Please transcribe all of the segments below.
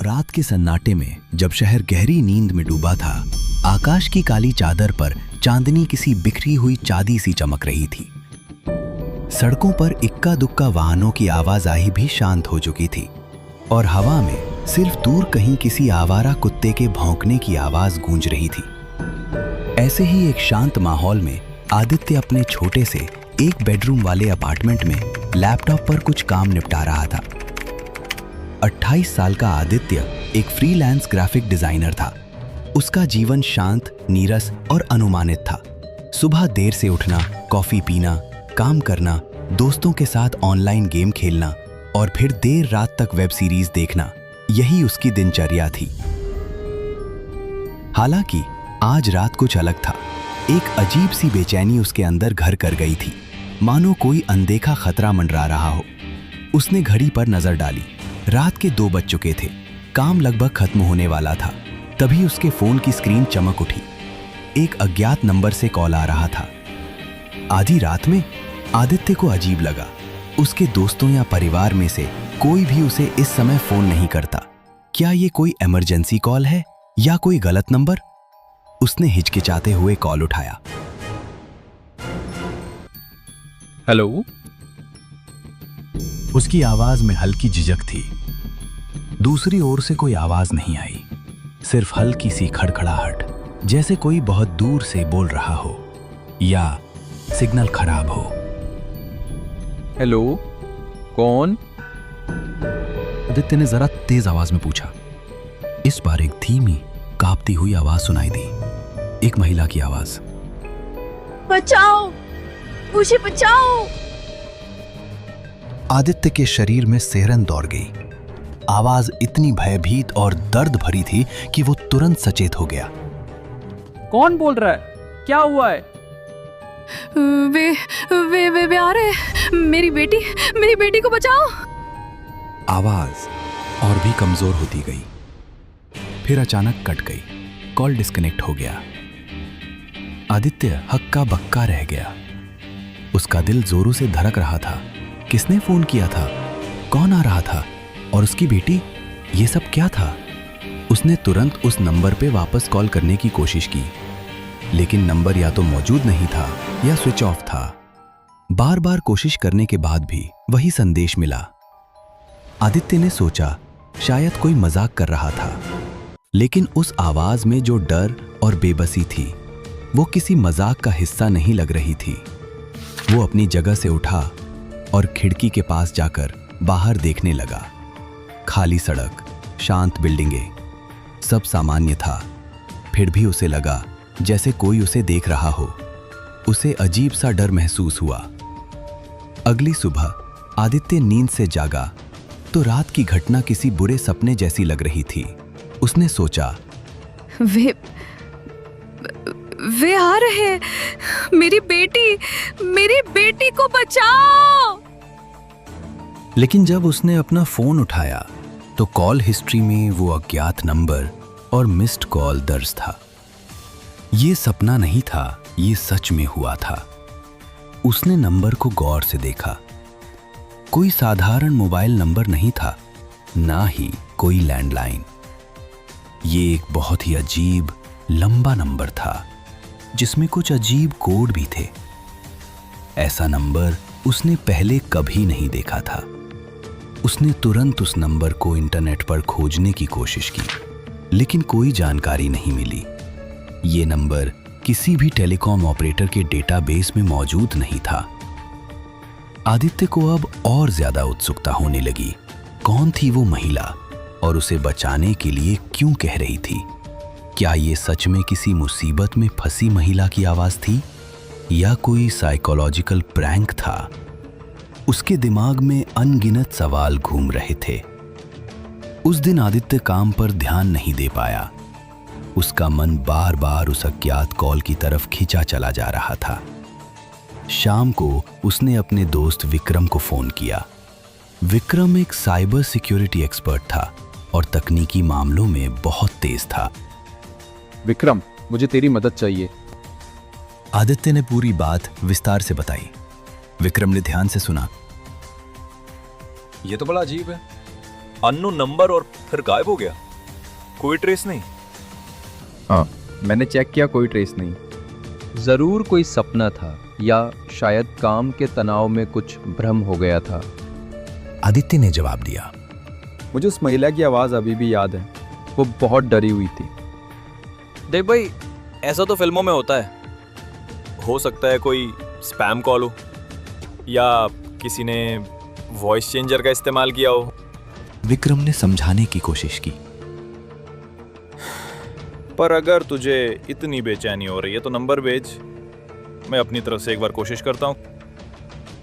रात के सन्नाटे में जब शहर गहरी नींद में डूबा था, आकाश की काली चादर पर चांदनी किसी बिखरी हुई चांदी सी चमक रही थी। सड़कों पर इक्का दुक्का वाहनों की आवाजाही भी शांत हो चुकी थी और हवा में सिर्फ दूर कहीं किसी आवारा कुत्ते के भौंकने की आवाज गूंज रही थी। ऐसे ही एक शांत माहौल में आदित्य अपने छोटे से एक बेडरूम वाले अपार्टमेंट में लैपटॉप पर कुछ काम निपटा रहा था। 28 साल का आदित्य एक फ्रीलांस ग्राफिक डिजाइनर था। उसका जीवन शांत, नीरस और अनुमानित था। सुबह देर से उठना, कॉफी पीना, काम करना, दोस्तों के साथ ऑनलाइन गेम खेलना और फिर देर रात तक वेब सीरीज देखना, यही उसकी दिनचर्या थी। हालांकि आज रात कुछ अलग था। एक अजीब सी बेचैनी उसके अंदर घर कर गई थी, मानो कोई अनदेखा खतरा मंडरा रहा हो। उसने घड़ी पर नजर डाली। रात के 2 बज चुके थे। काम लगभग खत्म होने वाला था। तभी उसके फोन की स्क्रीन चमक उठी। एक अज्ञात नंबर से कॉल आ रहा था। आधी रात में आदित्य को अजीब लगा। उसके दोस्तों या परिवार में से कोई भी उसे इस समय फोन नहीं करता। क्या ये कोई इमरजेंसी कॉल है या कोई गलत नंबर? उसने हिचकिचाते हुए कॉल उठाया। हेलो। उसकी आवाज में हल्की झिझक थी। दूसरी ओर से कोई आवाज नहीं आई, सिर्फ हल्की सी खड़खड़ाहट, जैसे कोई बहुत दूर से बोल रहा हो या सिग्नल खराब हो। हेलो, कौन? आदित्य ने जरा तेज आवाज में पूछा। इस बार एक धीमी, कांपती हुई आवाज सुनाई दी। एक महिला की आवाज। बचाओ, मुझे बचाओ। आदित्य के शरीर में सिहरन दौड़ गई। आवाज इतनी भयभीत और दर्द भरी थी कि वो तुरंत सचेत हो गया। कौन बोल रहा है? क्या हुआ है? वे आ रहे हैं। मेरी बेटी को बचाओ। आवाज और भी कमजोर होती गई, फिर अचानक कट गई। कॉल डिस्कनेक्ट हो गया। आदित्य हक्का बक्का रह गया। उसका दिल जोरों से धड़क रहा था। किसने फोन किया था? कौन आ रहा था? और उसकी बेटी? ये सब क्या था? उसने तुरंत उस नंबर पे वापस कॉल करने की कोशिश की, लेकिन नंबर या तो मौजूद नहीं था या स्विच ऑफ था। बार बार कोशिश करने के बाद भी वही संदेश मिला। आदित्य ने सोचा शायद कोई मजाक कर रहा था, लेकिन उस आवाज में जो डर और बेबसी थी वो किसी मजाक का हिस्सा नहीं लग रही थी। वो अपनी जगह से उठा और खिड़की के पास जाकर बाहर देखने लगा। खाली सड़क, शांत बिल्डिंगें, सब सामान्य था। फिर भी उसे लगा जैसे कोई उसे देख रहा हो। उसे अजीब सा डर महसूस हुआ। अगली सुबह आदित्य नींद से जागा तो रात की घटना किसी बुरे सपने जैसी लग रही थी। उसने सोचा, वे आ रहे हैं। मेरी बेटी को बचाओ। लेकिन जब उसने अपना फोन उठाया तो कॉल हिस्ट्री में वो अज्ञात नंबर और मिस्ड कॉल दर्ज था। ये सपना नहीं था, ये सच में हुआ था। उसने नंबर को गौर से देखा। कोई साधारण मोबाइल नंबर नहीं था, ना ही कोई लैंडलाइन। ये एक बहुत ही अजीब, लंबा नंबर था जिसमें कुछ अजीब कोड भी थे। ऐसा नंबर उसने पहले कभी नहीं देखा था। उसने तुरंत उस नंबर को इंटरनेट पर खोजने की कोशिश की, लेकिन कोई जानकारी नहीं मिली। ये नंबर किसी भी टेलीकॉम ऑपरेटर के डेटाबेस में मौजूद नहीं था। आदित्य को अब और ज्यादा उत्सुकता होने लगी। कौन थी वो महिला और उसे बचाने के लिए क्यों कह रही थी? क्या ये सच में किसी मुसीबत में फंसी महिला की आवाज थी या कोई साइकोलॉजिकल प्रैंक था? उसके दिमाग में अनगिनत सवाल घूम रहे थे। उस दिन आदित्य काम पर ध्यान नहीं दे पाया। उसका मन बार बार उस अज्ञात कॉल की तरफ खींचा चला जा रहा था। शाम को उसने अपने दोस्त विक्रम को फोन किया। विक्रम एक साइबर सिक्योरिटी एक्सपर्ट था और तकनीकी मामलों में बहुत तेज था। विक्रम, मुझे तेरी मदद चाहिए। आदित्य ने पूरी बात विस्तार से बताई। विक्रम ने ध्यान से सुना। ये तो बड़ा अजीब है। अननोन नंबर और फिर गायब हो गया, कोई ट्रेस नहीं। हाँ, मैंने चेक किया, कोई ट्रेस नहीं। जरूर कोई सपना था या शायद काम के तनाव में कुछ भ्रम हो गया था। आदित्य ने जवाब दिया। मुझे उस महिला की आवाज़ अभी भी याद है। वो बहुत डरी हुई थी। देख भाई, ऐसा तो फिल्मों में होता है। हो सकता है कोई स्पैम कॉल हो या किसी ने वॉइस चेंजर का इस्तेमाल किया हो। विक्रम ने समझाने की कोशिश की। पर अगर तुझे इतनी बेचैनी हो रही है तो नंबर भेज, मैं अपनी तरफ से एक बार कोशिश करता हूँ।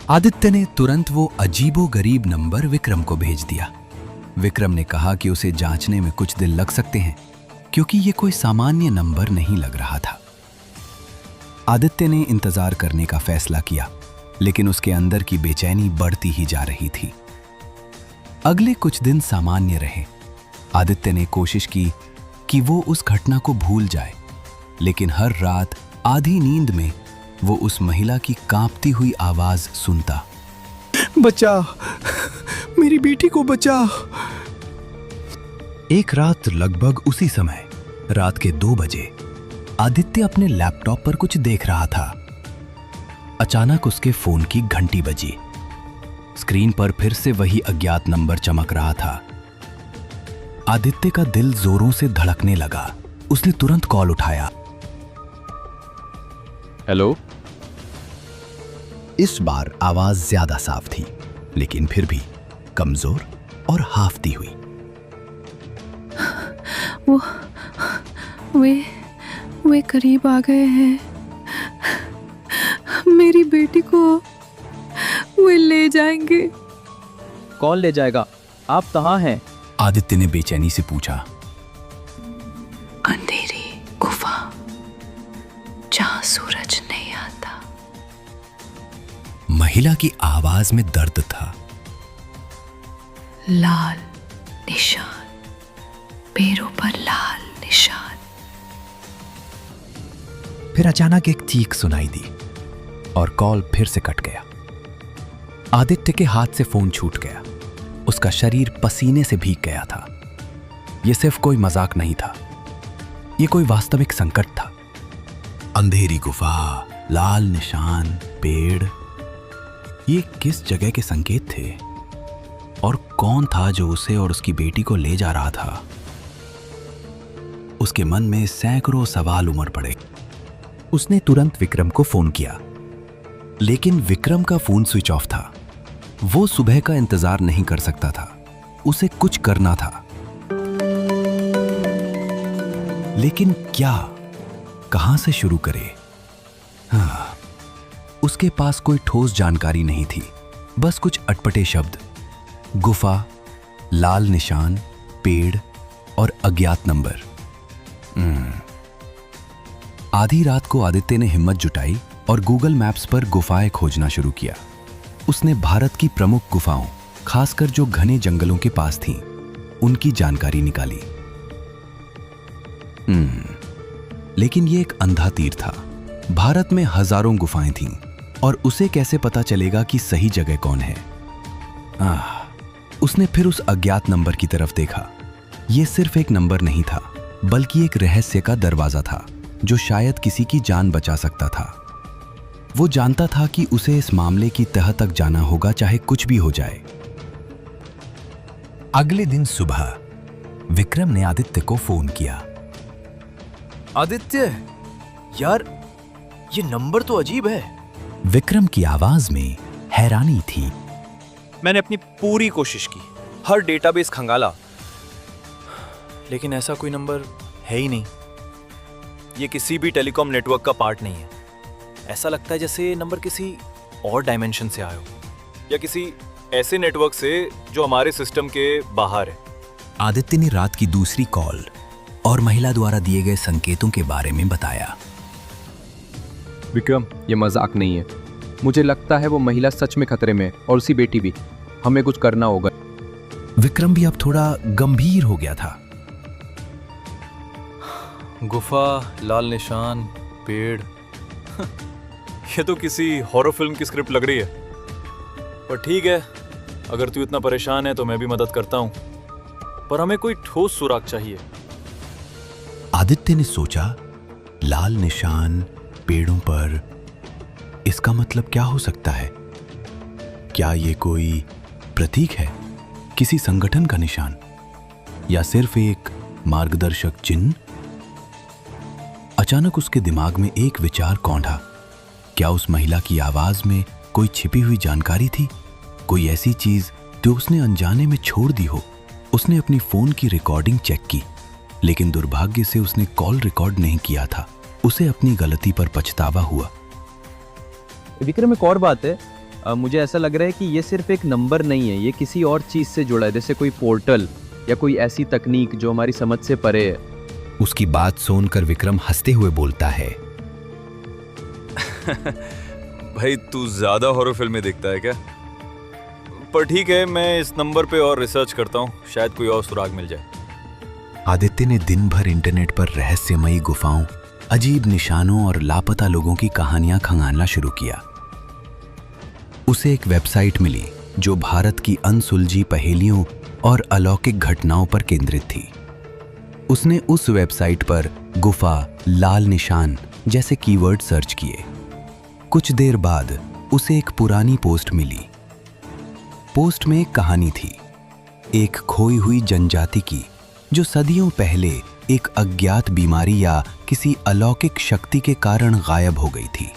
आदित्य ने तुरंत वो अजीबोगरीब नंबर विक्रम को भेज दिया। विक्रम ने कहा कि उसे जांचने में कुछ दिन लग सकते हैं, क्योंकि ये कोई सामान्य नंबर नहीं लग रहा था। आदित्य ने इंतजार करने का फैसला किया, लेकिन उसके अंदर की बेचैनी बढ़ती ही जा रही थी। अगले कुछ दिन सामान्य रहे। आदित्य ने कोशिश की कि वो उस घटना को भूल जाए, लेकिन हर रात आधी नींद में वो उस महिला की कांपती हुई आवाज सुनता। बचा, मेरी बेटी को बचा। एक रात लगभग उसी समय, रात के 2 बजे, आदित्य अपने लैपटॉप पर कुछ देख रहा था। अचानक उसके फोन की घंटी बजी। स्क्रीन पर फिर से वही अज्ञात नंबर चमक रहा था। आदित्य का दिल जोरों से धड़कने लगा। उसने तुरंत कॉल उठाया। हेलो। इस बार आवाज ज्यादा साफ थी, लेकिन फिर भी कमजोर और हाफती हुई। वे करीब आ गए हैं। मेरी बेटी को वे ले जाएंगे। कौन ले जाएगा? आप कहाँ हैं? आदित्य ने बेचैनी से पूछा। अंधेरी गुफा, जहां सूरज नहीं आता। महिला की आवाज में दर्द था। लाल निशान, पैरों पर लाल निशान। फिर अचानक एक चीख सुनाई दी और कॉल फिर से कट गया। आदित्य के हाथ से फोन छूट गया। उसका शरीर पसीने से भीग गया था। यह सिर्फ कोई मजाक नहीं था, यह कोई वास्तविक संकट था। अंधेरी गुफा, लाल निशान, पेड़, ये किस जगह के संकेत थे? और कौन था जो उसे और उसकी बेटी को ले जा रहा था? उसके मन में सैकड़ों सवाल उमड़ पड़े। उसने तुरंत विक्रम को फोन किया, लेकिन विक्रम का फोन स्विच ऑफ था। वो सुबह का इंतजार नहीं कर सकता था। उसे कुछ करना था, लेकिन क्या? कहां से शुरू करे? हाँ, उसके पास कोई ठोस जानकारी नहीं थी, बस कुछ अटपटे शब्द। गुफा, लाल निशान, पेड़ और अज्ञात नंबर। आधी रात को आदित्य ने हिम्मत जुटाई और गूगल मैप्स पर गुफाएं खोजना शुरू किया। उसने भारत की प्रमुख गुफाओं, खासकर जो घने जंगलों के पास थीं, उनकी जानकारी निकाली। लेकिन यह एक अंधा तीर था। भारत में हजारों गुफाएं थीं और उसे कैसे पता चलेगा कि सही जगह कौन है? उसने फिर उस अज्ञात नंबर की तरफ देखा। यह सिर्फ एक नंबर नहीं था, बल्कि एक रहस्य का दरवाजा था जो शायद किसी की जान बचा सकता था। वो जानता था कि उसे इस मामले की तह तक जाना होगा, चाहे कुछ भी हो जाए। अगले दिन सुबह विक्रम ने आदित्य को फोन किया। आदित्य, यार ये नंबर तो अजीब है। विक्रम की आवाज में हैरानी थी। मैंने अपनी पूरी कोशिश की, हर डेटाबेस खंगाला, लेकिन ऐसा कोई नंबर है ही नहीं। ये किसी भी टेलीकॉम नेटवर्क का पार्ट नहीं है। ऐसा लगता है जैसे ये नंबर किसी और डायमेंशन से आया हो, या किसी ऐसे नेटवर्क से जो हमारे सिस्टम के बाहर है। आदित्य ने रात की दूसरी कॉल और महिला द्वारा दिए गए संकेतों के बारे में बताया। विक्रम, ये मजाक नहीं है। मुझे लगता है वो महिला सच में खतरे में है और उसकी बेटी भी। हमें कुछ करना होगा। विक्रम भी अब थोड़ा गंभीर हो गया था। गुफा, लाल निशान, पेड़, ये तो किसी हॉरर फिल्म की स्क्रिप्ट लग रही है। पर ठीक है, अगर तू इतना परेशान है तो मैं भी मदद करता हूँ। पर हमें कोई ठोस सुराग चाहिए। आदित्य ने सोचा, लाल निशान पेड़ों पर, इसका मतलब क्या हो सकता है? क्या ये कोई प्रतीक है, किसी संगठन का निशान, या सिर्फ एक मार्गदर्शक चिन्ह? अचानक उसके दिमाग में एक विचार कौंधा। क्या उस महिला की आवाज में कोई छिपी हुई जानकारी थी, कोई ऐसी चीज जो उसने अनजाने में छोड़ दी हो? उसने अपनी फोन की रिकॉर्डिंग चेक की, लेकिन दुर्भाग्य से उसने कॉल रिकॉर्ड नहीं किया था। उसे अपनी गलती पर पछतावा हुआ। विक्रम, एक और बात है, मुझे ऐसा लग रहा है कि ये सिर्फ एक नंबर नहीं है, ये किसी और चीज से जुड़ा है, जैसे कोई पोर्टल या कोई ऐसी तकनीक जो हमारी समझ से परे है। उसकी बात सुनकर विक्रम हंसते हुए बोलता है, भाई तू ज्यादा हॉरर फिल्में देखता है क्या? पर ठीक है, मैं इस नंबर पे और रिसर्च करता हूँ, शायद कोई और सुराग मिल जाए। आदित्य ने दिन भर इंटरनेट पर रहस्यमयी गुफाओं, अजीब निशानों और लापता लोगों की कहानियां खंगालना शुरू किया। उसे एक वेबसाइट मिली जो भारत की अनसुलझी पहेलियों और अलौकिक घटनाओं पर केंद्रित थी। उसने उस वेबसाइट पर गुफा, लाल निशान जैसे कीवर्ड सर्च किए। कुछ देर बाद उसे एक पुरानी पोस्ट मिली। पोस्ट में एक कहानी थी, एक खोई हुई जनजाति की जो सदियों पहले एक अज्ञात बीमारी या किसी अलौकिक शक्ति के कारण गायब हो गई थी।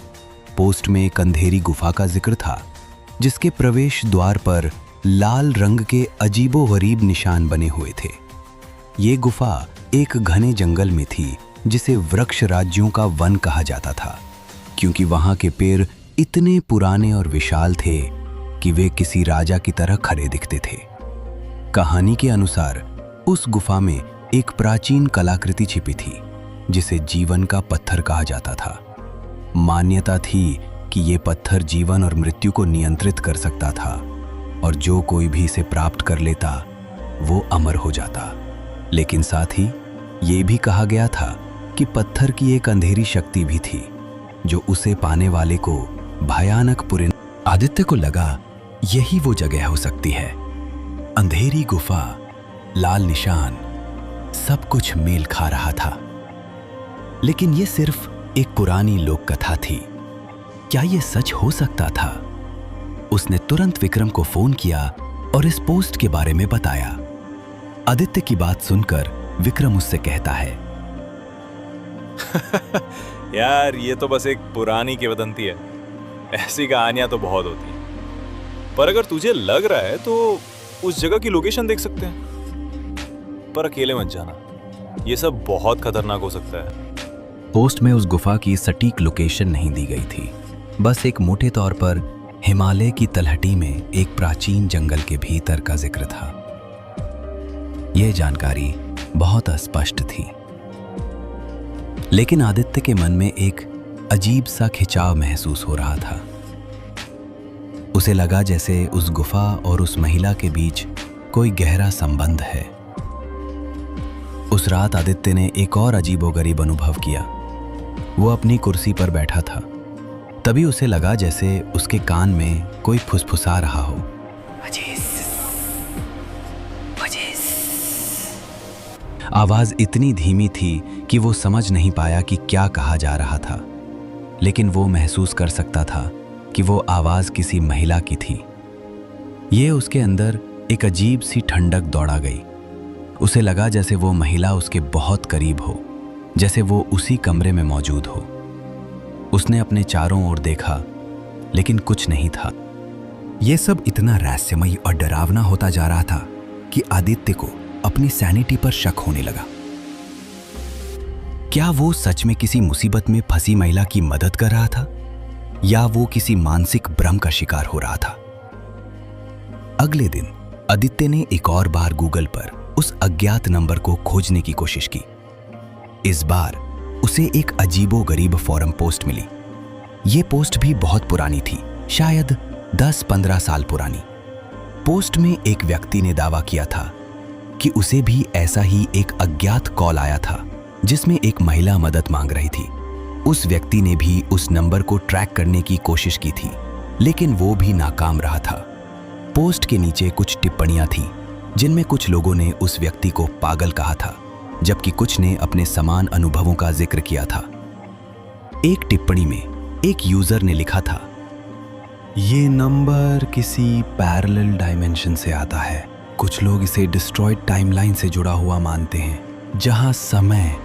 पोस्ट में एक अंधेरी गुफा का जिक्र था जिसके प्रवेश द्वार पर लाल रंग के अजीबोगरीब निशान बने हुए थे। ये गुफा एक घने जंगल में थी जिसे वृक्ष राज्यों का वन कहा जाता था, क्योंकि वहां के पेड़ इतने पुराने और विशाल थे कि वे किसी राजा की तरह खड़े दिखते थे। कहानी के अनुसार उस गुफा में एक प्राचीन कलाकृति छिपी थी जिसे जीवन का पत्थर कहा जाता था। मान्यता थी कि ये पत्थर जीवन और मृत्यु को नियंत्रित कर सकता था और जो कोई भी इसे प्राप्त कर लेता वो अमर हो जाता। लेकिन साथ ही ये भी कहा गया था कि पत्थर की एक अंधेरी शक्ति भी थी जो उसे पाने वाले को भयानक आदित्य को लगा यही वो जगह हो सकती है। अंधेरी गुफा, लाल निशान, सब कुछ मेल खा रहा था। लेकिन ये सिर्फ एक पुरानी लोक कथा थी। क्या ये सच हो सकता था? उसने तुरंत विक्रम को फोन किया और इस पोस्ट के बारे में बताया। आदित्य की बात सुनकर विक्रम उससे कहता है, यार ये तो बस एक पुरानी किंवदंती है, ऐसी कहानियां तो बहुत होती हैं। पर अगर तुझे लग रहा है तो उस जगह की लोकेशन देख सकते हैं, पर अकेले मत जाना, ये सब बहुत खतरनाक हो सकता है। पोस्ट में उस गुफा की सटीक लोकेशन नहीं दी गई थी, बस एक मोटे तौर पर हिमालय की तलहटी में एक प्राचीन जंगल के भीतर का जिक्र था। यह जानकारी बहुत अस्पष्ट थी, लेकिन आदित्य के मन में एक अजीब सा खिंचाव महसूस हो रहा था। उसे लगा जैसे उस गुफा और उस महिला के बीच कोई गहरा संबंध है। उस रात आदित्य ने एक और अजीबोगरीब अनुभव किया। वो अपनी कुर्सी पर बैठा था, तभी उसे लगा जैसे उसके कान में कोई फुसफुसा रहा हो। आवाज इतनी धीमी थी कि वो समझ नहीं पाया कि क्या कहा जा रहा था, लेकिन वो महसूस कर सकता था कि वो आवाज किसी महिला की थी। ये उसके अंदर एक अजीब सी ठंडक दौड़ा गई। उसे लगा जैसे वो महिला उसके बहुत करीब हो, जैसे वो उसी कमरे में मौजूद हो। उसने अपने चारों ओर देखा, लेकिन कुछ नहीं था। यह सब इतना रहस्यमयी और डरावना होता जा रहा था कि आदित्य को अपनी सैनिटी पर शक होने लगा। क्या वो सच में किसी मुसीबत में फंसी महिला की मदद कर रहा था, या वो किसी मानसिक भ्रम का शिकार हो रहा था? अगले दिन आदित्य ने एक और बार गूगल पर उस अज्ञात नंबर को खोजने की कोशिश की। इस बार उसे एक अजीबोगरीब फोरम पोस्ट मिली। ये पोस्ट भी बहुत पुरानी थी, शायद 10-15 साल पुरानी। पोस्ट में एक व्यक्ति ने दावा किया था कि उसे भी ऐसा ही एक अज्ञात कॉल आया था जिसमें एक महिला मदद मांग रही थी। उस व्यक्ति ने भी उस नंबर को ट्रैक करने की कोशिश की थी, लेकिन वो भी नाकाम रहा था। पोस्ट के नीचे कुछ टिप्पणियां थीं जिनमें कुछ लोगों ने उस व्यक्ति को पागल कहा था, जबकि कुछ ने अपने समान अनुभवों का जिक्र किया था। एक टिप्पणी में एक यूजर ने लिखा था, ये नंबर किसी पैरेलल डायमेंशन से आता है। कुछ लोग इसे डिस्ट्रॉयड टाइमलाइन से जुड़ा हुआ मानते हैं, जहां समय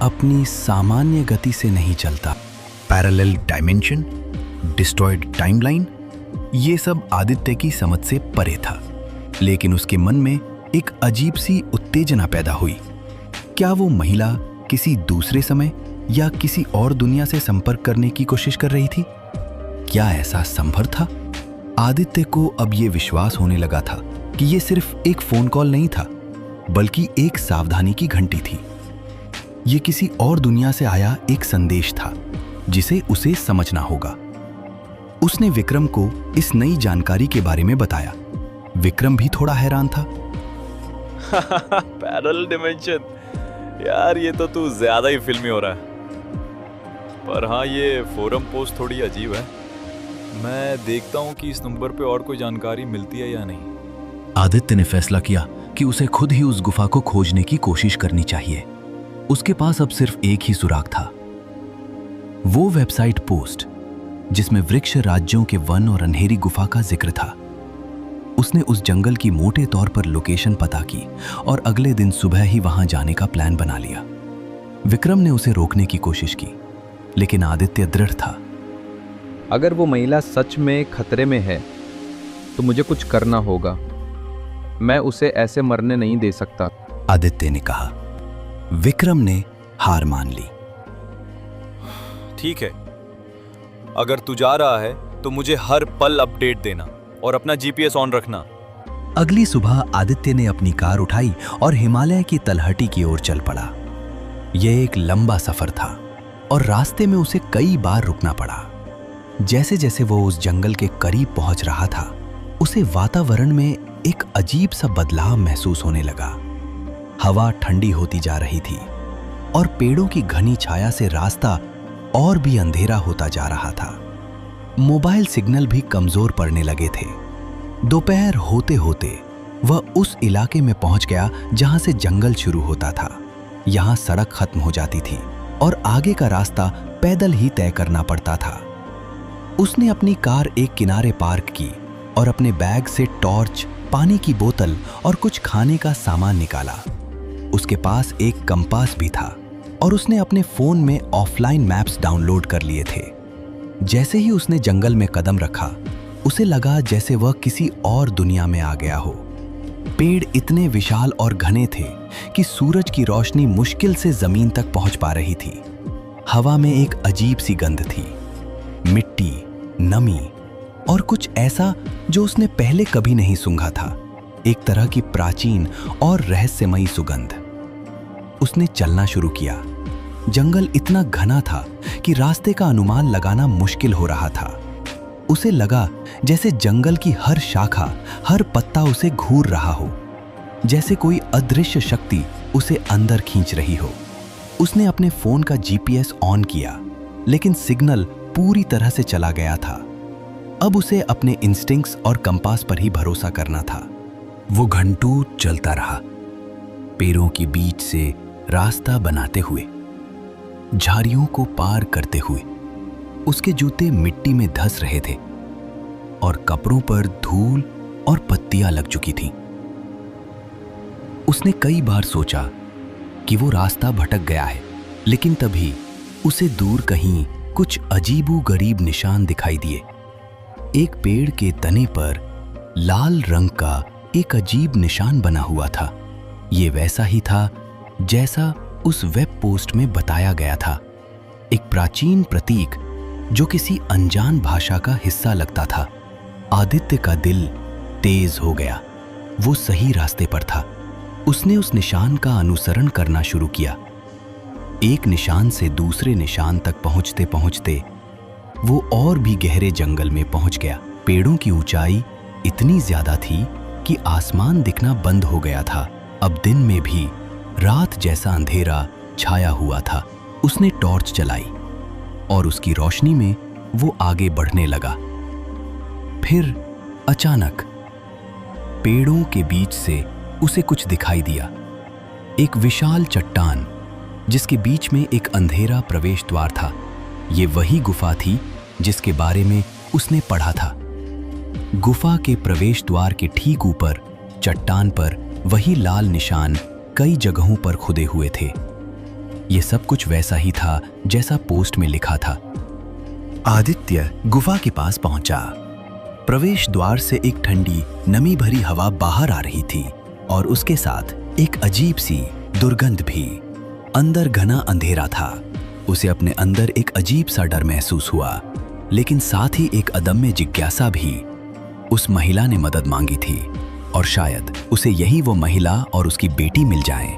अपनी सामान्य गति से नहीं चलता। पैरेलल डायमेंशन, डिस्ट्रॉयड टाइमलाइन, ये सब आदित्य की समझ से परे था। लेकिन उसके मन में एक अजीब सी उत्तेजना पैदा हुई। क्या वो महिला किसी दूसरे समय या किसी और दुनिया से संपर्क करने की कोशिश कर रही थी? क्या ऐसा संभव था? आदित्य को अब ये विश्वास होने लगा था कि ये सिर्फ एक फोन कॉल नहीं था, बल्कि एक सावधानी की घंटी थी। ये किसी और दुनिया से आया एक संदेश था जिसे उसे समझना होगा। उसने विक्रम को इस नई जानकारी के बारे में बताया। विक्रम भी थोड़ा हैरान था। पैरेलल डिमेंशन, यार ये तो तू ज्यादा ही फिल्मी हो रहा है। पर हाँ, ये फोरम पोस्ट थोड़ी अजीब है। मैं देखता हूँ कि इस नंबर पे और कोई जानकारी मिलती है या नहीं। आदित्य ने फैसला किया कि उसे खुद ही उस गुफा को खोजने की कोशिश करनी चाहिए। उसके पास अब सिर्फ एक ही सुराग था, वो वेबसाइट पोस्ट जिसमें वृक्ष राज्यों के वन और अंधेरी गुफा का जिक्र था। उसने उस जंगल की मोटे तौर पर लोकेशन पता की और अगले दिन सुबह ही वहां जाने का प्लान बना लिया। विक्रम ने उसे रोकने की कोशिश की, लेकिन आदित्य दृढ़ था। अगर वो महिला सच में खतरे में है तो मुझे कुछ करना होगा। मैं उसे ऐसे मरने नहीं दे सकता, आदित्य ने कहा। विक्रम ने हार मान ली। ठीक है, अगर तू जा रहा है तो मुझे हर पल अपडेट देना और अपना जीपीएस ऑन रखना। अगली सुबह आदित्य ने अपनी कार उठाई और हिमालय की तलहटी की ओर चल पड़ा। यह एक लंबा सफर था और रास्ते में उसे कई बार रुकना पड़ा। जैसे जैसे वो उस जंगल के करीब पहुंच रहा था, उसे वातावरण में एक अजीब सा बदलाव महसूस होने लगा। हवा ठंडी होती जा रही थी और पेड़ों की घनी छाया से रास्ता और भी अंधेरा होता जा रहा था। मोबाइल सिग्नल भी कमजोर पड़ने लगे थे। दोपहर होते होते वह उस इलाके में पहुंच गया जहां से जंगल शुरू होता था। यहां सड़क खत्म हो जाती थी और आगे का रास्ता पैदल ही तय करना पड़ता था। उसने अपनी कार एक किनारे पार्क की और अपने बैग से टॉर्च, पानी की बोतल और कुछ खाने का सामान निकाला। उसके पास एक कंपास भी था और उसने अपने फोन में ऑफलाइन मैप्स डाउनलोड कर लिए थे। जैसे ही उसने जंगल में कदम रखा, उसे लगा जैसे वह किसी और दुनिया में आ गया हो। पेड़ इतने विशाल और घने थे कि सूरज की रोशनी मुश्किल से जमीन तक पहुंच पा रही थी। हवा में एक अजीब सी गंध थी, मिट्टी, नमी और कुछ ऐसा जो उसने पहले कभी नहीं सूंघा था। एक तरह की प्राचीन और रहस्यमयी सुगंध। उसने चलना शुरू किया। जंगल इतना घना था कि रास्ते का अनुमान लगाना मुश्किल हो रहा था। उसे लगा जैसे जंगल की हर शाखा, हर पत्ता उसे घूर रहा हो, जैसे कोई अदृश्य शक्ति उसे अंदर खींच रही हो। उसने अपने फोन का जीपीएस ऑन किया, लेकिन सिग्नल पूरी तरह से चला गया था। अब उसे अपने इंस्टिंक्ट्स और कंपास पर ही भरोसा करना था। वो घंटों चलता रहा, पेड़ों के बीच से रास्ता बनाते हुए, झाड़ियों को पार करते हुए। उसके जूते मिट्टी में धंस रहे थे और कपड़ों पर धूल और पत्तियां लग चुकी थीं। उसने कई बार सोचा कि वो रास्ता भटक गया है, लेकिन तभी उसे दूर कहीं कुछ अजीबो-गरीब निशान दिखाई दिए। एक पेड़ के तने पर लाल रंग का एक अजीब निशान बना हुआ था। ये वैसा ही था जैसा उस वेब पोस्ट में बताया गया था। एक प्राचीन प्रतीक जो किसी अनजान भाषा का हिस्सा लगता था। आदित्य का दिल तेज हो गया। वो सही रास्ते पर था। उसने उस निशान का अनुसरण करना शुरू किया। एक निशान से दूसरे निशान तक पहुंचते पहुंचते वो और भी गहरे जंगल में पहुंच गया। पेड़ों की ऊंचाई इतनी ज्यादा थी कि आसमान दिखना बंद हो गया था। अब दिन में भी रात जैसा अंधेरा छाया हुआ था। उसने टॉर्च जलाई और उसकी रोशनी में वो आगे बढ़ने लगा। फिर अचानक पेड़ों के बीच से उसे कुछ दिखाई दिया। एक विशाल चट्टान जिसके बीच में एक अंधेरा प्रवेश द्वार था। ये वही गुफा थी जिसके बारे में उसने पढ़ा था। गुफा के प्रवेश द्वार के ठीक ऊपर चट्टान पर वही लाल निशान कई जगहों पर खुदे हुए थे। ये सब कुछ वैसा ही था जैसा पोस्ट में लिखा था। आदित्य गुफा के पास पहुंचा। प्रवेश द्वार से एक ठंडी नमी भरी हवा बाहर आ रही थी और उसके साथ एक अजीब सी दुर्गंध भी। अंदर घना अंधेरा था। उसे अपने अंदर एक अजीब सा डर महसूस हुआ, लेकिन साथ ही एक अदम्य जिज्ञासा भी। उस महिला ने मदद मांगी थी और शायद उसे यही वो महिला और उसकी बेटी मिल जाएं।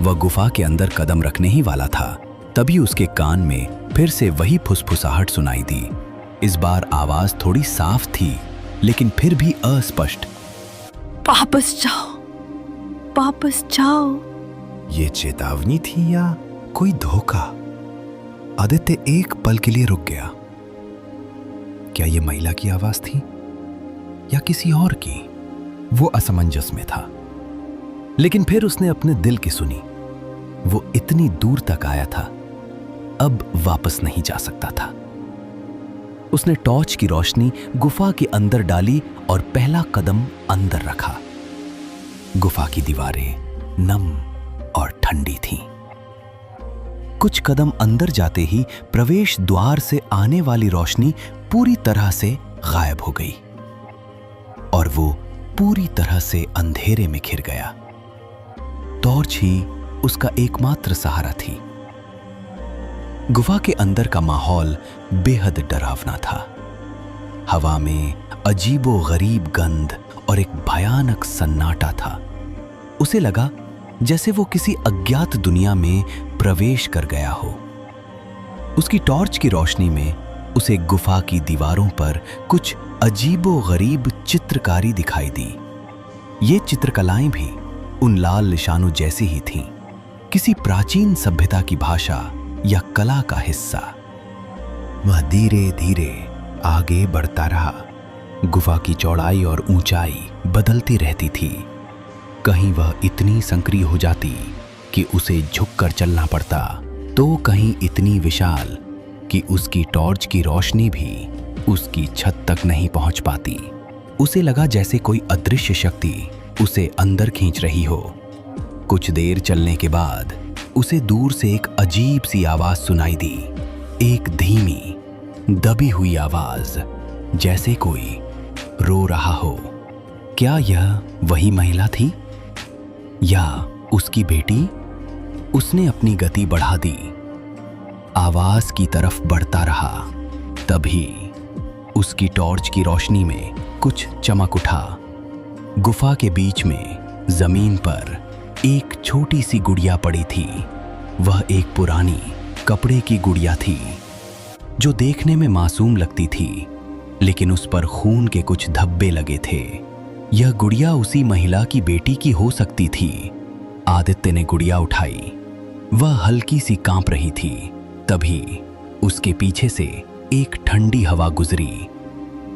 वह गुफा के अंदर कदम रखने ही वाला था, तभी उसके कान में फिर से वही फुसफुसाहट सुनाई दी। इस बार आवाज थोड़ी साफ थी, लेकिन फिर भी अस्पष्ट। वापस जाओ, वापस जाओ। ये चेतावनी थी या कोई धोखा? आदित्य एक पल के लिए रुक गया। क्या ये महिला की आवाज थी या किसी और की? वो असमंजस में था, लेकिन फिर उसने अपने दिल की सुनी। वो इतनी दूर तक आया था, अब वापस नहीं जा सकता था। उसने टॉर्च की रोशनी गुफा के अंदर डाली और पहला कदम अंदर रखा। गुफा की दीवारें नम और ठंडी थीं। कुछ कदम अंदर जाते ही प्रवेश द्वार से आने वाली रोशनी पूरी तरह से गायब हो गई और वो पूरी तरह से अंधेरे में घिर गया। टॉर्च ही उसका एकमात्र सहारा थी। गुफा के अंदर का माहौल बेहद डरावना था। हवा में अजीबो गरीब गंध और एक भयानक सन्नाटा था। उसे लगा जैसे वो किसी अज्ञात दुनिया में प्रवेश कर गया हो। उसकी टॉर्च की रोशनी में उसे गुफा की दीवारों पर कुछ अजीबो गरीब चित्रकारी दिखाई दी। ये चित्रकलाएं भी उन लाल निशानों जैसी ही थीं, किसी प्राचीन सभ्यता की भाषा या कला का हिस्सा। वह धीरे धीरे आगे बढ़ता रहा। गुफा की चौड़ाई और ऊंचाई बदलती रहती थी। कहीं वह इतनी संकरी हो जाती कि उसे झुककर चलना पड़ता, तो कहीं इतनी विशाल कि उसकी टॉर्च की रोशनी भी उसकी छत तक नहीं पहुंच पाती। उसे लगा जैसे कोई अदृश्य शक्ति उसे अंदर खींच रही हो। कुछ देर चलने के बाद उसे दूर से एक अजीब सी आवाज सुनाई दी। एक धीमी दबी हुई आवाज, जैसे कोई रो रहा हो। क्या यह वही महिला थी या उसकी बेटी? उसने अपनी गति बढ़ा दी, आवाज की तरफ बढ़ता रहा। तभी उसकी टॉर्च की रोशनी में कुछ चमक उठा। गुफा के बीच में जमीन पर एक छोटी सी गुड़िया पड़ी थी। वह एक पुरानी कपड़े की गुड़िया थी जो देखने में मासूम लगती थी, लेकिन उस पर खून के कुछ धब्बे लगे थे। यह गुड़िया उसी महिला की बेटी की हो सकती थी। आदित्य ने गुड़िया उठाई। वह हल्की सी कांप रही थी। तभी उसके पीछे से एक ठंडी हवा गुजरी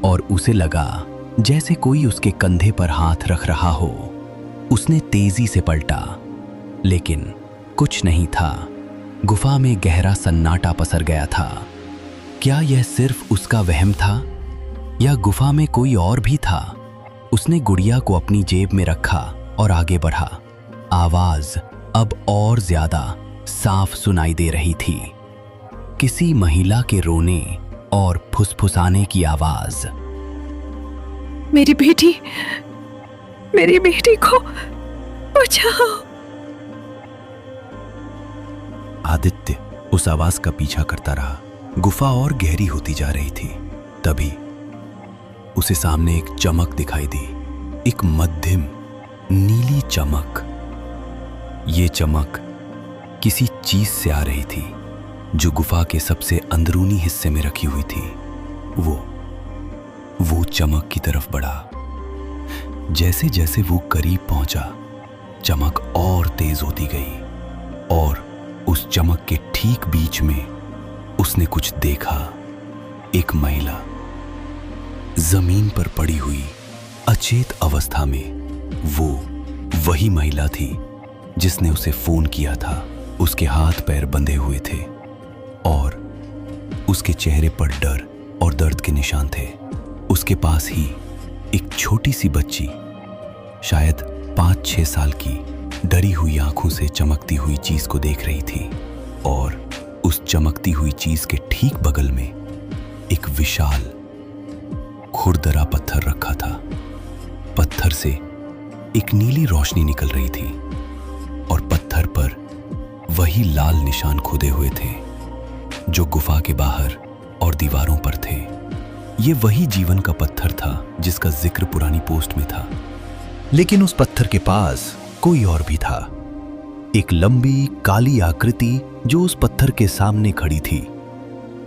और उसे लगा जैसे कोई उसके कंधे पर हाथ रख रहा हो। उसने तेजी से पलटा, लेकिन कुछ नहीं था। गुफा में गहरा सन्नाटा पसर गया था। क्या यह सिर्फ उसका वहम था या गुफा में कोई और भी था? उसने गुड़िया को अपनी जेब में रखा और आगे बढ़ा। आवाज अब और ज्यादा साफ सुनाई दे रही थी, किसी महिला के रोने और फुसफुसाने की आवाज। मेरी बेटी को बचाओ। आदित्य उस आवाज का पीछा करता रहा। गुफा और गहरी होती जा रही थी। तभी उसे सामने एक चमक दिखाई दी, एक मध्यम नीली चमक। ये चमक किसी चीज से आ रही थी जो गुफा के सबसे अंदरूनी हिस्से में रखी हुई थी। वो चमक की तरफ बढ़ा। जैसे जैसे वो करीब पहुंचा, चमक और तेज होती गई और उस चमक के ठीक बीच में उसने कुछ देखा। एक महिला जमीन पर पड़ी हुई अचेत अवस्था में। वो वही महिला थी जिसने उसे फोन किया था। उसके हाथ पैर बंधे हुए थे और उसके चेहरे पर डर और दर्द के निशान थे। उसके पास ही एक छोटी सी बच्ची, शायद 5-6 साल की, डरी हुई आंखों से चमकती हुई चीज को देख रही थी। और उस चमकती हुई चीज के ठीक बगल में एक विशाल खुरदरा पत्थर रखा था। पत्थर से एक नीली रोशनी निकल रही थी और पत्थर पर वही लाल निशान खोदे हुए थे जो गुफा के बाहर और दीवारों पर थे। ये वही जीवन का पत्थर था जिसका जिक्र पुरानी पोस्ट में था। लेकिन उस पत्थर के पास कोई और भी था, एक लंबी काली आकृति जो उस पत्थर के सामने खड़ी थी।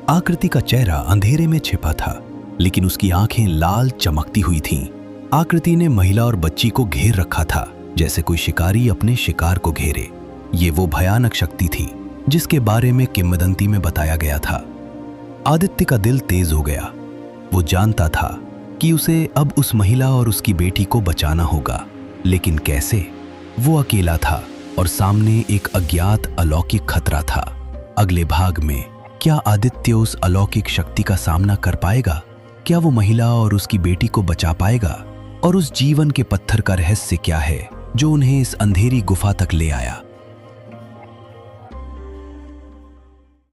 आकृति का चेहरा अंधेरे में छिपा था, लेकिन उसकी आंखें लाल चमकती हुई थीं। आकृति ने महिला और बच्ची को घेर रखा था, जैसे कोई शिकारी अपने शिकार को घेरे। ये वो भयानक शक्ति थी जिसके बारे में किंवदंती में बताया गया था। आदित्य का दिल तेज हो गया। वो जानता था कि उसे अब उस महिला और उसकी बेटी को बचाना होगा, लेकिन कैसे? वो अकेला था और सामने एक अज्ञात अलौकिक खतरा था। अगले भाग में क्या आदित्य उस अलौकिक शक्ति का सामना कर पाएगा? क्या वो महिला और उसकी बेटी को बचा पाएगा? और उस जीवन के पत्थर का रहस्य क्या है जो उन्हें इस अंधेरी गुफा तक ले आया?